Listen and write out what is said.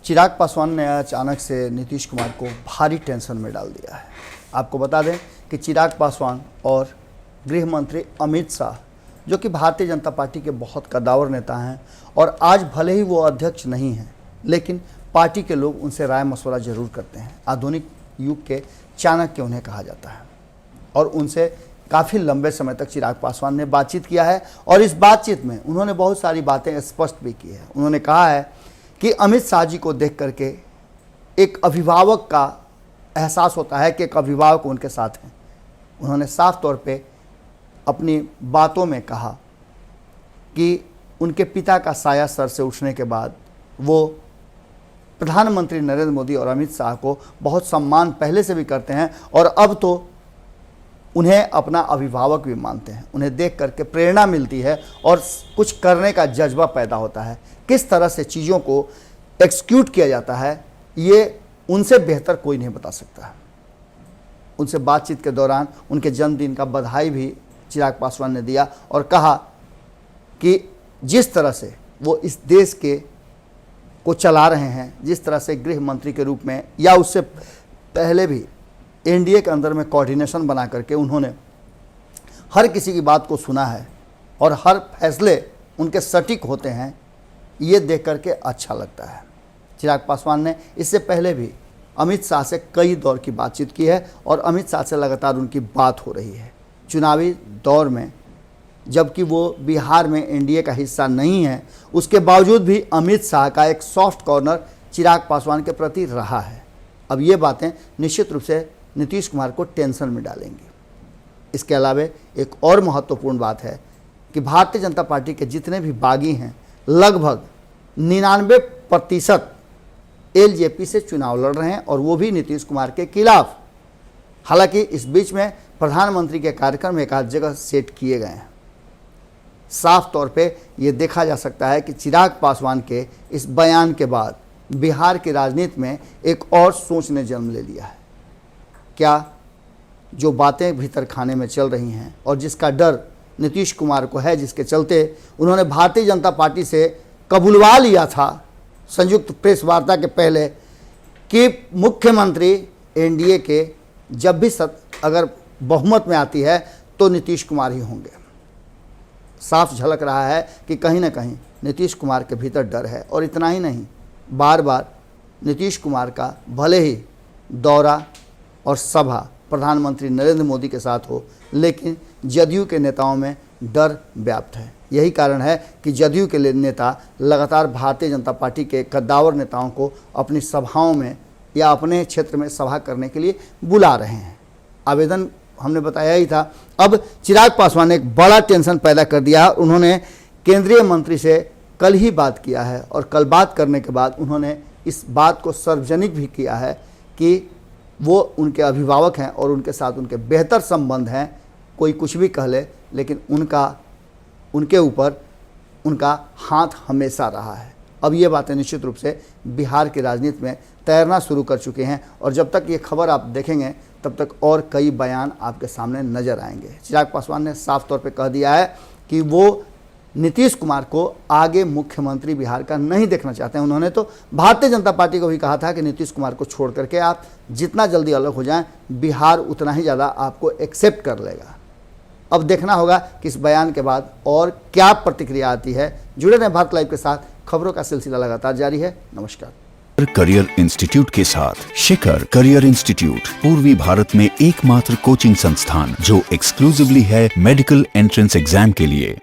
चिराग पासवान ने अचानक से नीतीश कुमार को भारी टेंशन में डाल दिया है। आपको बता दें कि चिराग पासवान और गृह मंत्री अमित शाह, जो कि भारतीय जनता पार्टी के बहुत कद्दावर नेता हैं और आज भले ही वो अध्यक्ष नहीं हैं, लेकिन पार्टी के लोग उनसे राय मशवरा जरूर करते हैं। आधुनिक युग के चाणक्य उन्हें कहा जाता है और उनसे काफ़ी लंबे समय तक चिराग पासवान ने बातचीत किया है और इस बातचीत में उन्होंने बहुत सारी बातें स्पष्ट भी की है। उन्होंने कहा है कि अमित शाह जी को देख करके एक अभिभावक का एहसास होता है कि एक अभिभावक उनके साथ हैं। उन्होंने साफ तौर पे अपनी बातों में कहा कि उनके पिता का साया सर से उठने के बाद वो प्रधानमंत्री नरेंद्र मोदी और अमित शाह को बहुत सम्मान पहले से भी करते हैं और अब तो उन्हें अपना अभिभावक भी मानते हैं। उन्हें देख करके प्रेरणा मिलती है और कुछ करने का जज्बा पैदा होता है। किस तरह से चीज़ों को एक्सिक्यूट किया जाता है, ये उनसे बेहतर कोई नहीं बता सकता है। उनसे बातचीत के दौरान उनके जन्मदिन का बधाई भी चिराग पासवान ने दिया और कहा कि जिस तरह से वो इस देश को चला रहे हैं, जिस तरह से गृह मंत्री के रूप में या उससे पहले भी एनडीए के अंदर में कोऑर्डिनेशन बना करके उन्होंने हर किसी की बात को सुना है और हर फैसले उनके सटीक होते हैं, ये देख करके अच्छा लगता है। चिराग पासवान ने इससे पहले भी अमित शाह से कई दौर की बातचीत की है और अमित शाह से लगातार उनकी बात हो रही है। चुनावी दौर में जबकि वो बिहार में एनडीए का हिस्सा नहीं है, उसके बावजूद भी अमित शाह का एक सॉफ्ट कॉर्नर चिराग पासवान के प्रति रहा है। अब ये बातें निश्चित रूप से नीतीश कुमार को टेंशन में डालेंगी। इसके अलावा एक और महत्वपूर्ण बात है कि भारतीय जनता पार्टी के जितने भी बागी हैं, लगभग 99% एलजेपी से चुनाव लड़ रहे हैं और वो भी नीतीश कुमार के खिलाफ। हालांकि इस बीच में प्रधानमंत्री के कार्यक्रम एक आध जगह सेट किए गए हैं। साफ तौर पे ये देखा जा सकता है कि चिराग पासवान के इस बयान के बाद बिहार की राजनीति में एक और सोच ने जन्म ले लिया है। क्या जो बातें भीतर खाने में चल रही हैं और जिसका डर नीतीश कुमार को है, जिसके चलते उन्होंने भारतीय जनता पार्टी से कबूलवा लिया था संयुक्त प्रेस वार्ता के पहले कि मुख्यमंत्री एनडीए के जब भी अगर बहुमत में आती है तो नीतीश कुमार ही होंगे। साफ झलक रहा है कि कहीं ना कहीं नीतीश कुमार के भीतर डर है और इतना ही नहीं, बार बार नीतीश कुमार का भले ही दौरा और सभा प्रधानमंत्री नरेंद्र मोदी के साथ हो, लेकिन जदयू के नेताओं में डर व्याप्त है। यही कारण है कि जदयू के नेता लगातार भारतीय जनता पार्टी के कद्दावर नेताओं को अपनी सभाओं में या अपने क्षेत्र में सभा करने के लिए बुला रहे हैं। आवेदन हमने बताया ही था। अब चिराग पासवान ने एक बड़ा टेंशन पैदा कर दिया। उन्होंने केंद्रीय मंत्री से कल ही बात किया है और कल बात करने के बाद उन्होंने इस बात को सार्वजनिक भी किया है कि वो उनके अभिभावक हैं और उनके साथ उनके बेहतर संबंध हैं। कोई कुछ भी कह ले, लेकिन उनके ऊपर उनका हाथ हमेशा रहा है। अब ये बातें निश्चित रूप से बिहार की राजनीति में तैरना शुरू कर चुके हैं और जब तक ये खबर आप देखेंगे तब तक और कई बयान आपके सामने नजर आएंगे। चिराग पासवान ने साफ तौर पे कह दिया है कि वो नीतीश कुमार को आगे मुख्यमंत्री बिहार का नहीं देखना चाहते हैं। उन्होंने तो भारतीय जनता पार्टी को भी कहा था कि नीतीश कुमार को छोड़ करके आप जितना जल्दी अलग हो जाएं, बिहार उतना ही ज़्यादा आपको एक्सेप्ट कर लेगा। अब देखना होगा कि इस बयान के बाद और क्या प्रतिक्रिया आती है। जुड़े रहें भारत लाइव के साथ, खबरों का सिलसिला लगातार जारी है। नमस्कार। करियर इंस्टीट्यूट के साथ शिखर करियर इंस्टीट्यूट पूर्वी भारत में एकमात्र कोचिंग संस्थान जो एक्सक्लूसिवली है मेडिकल एंट्रेंस एग्जाम के लिए।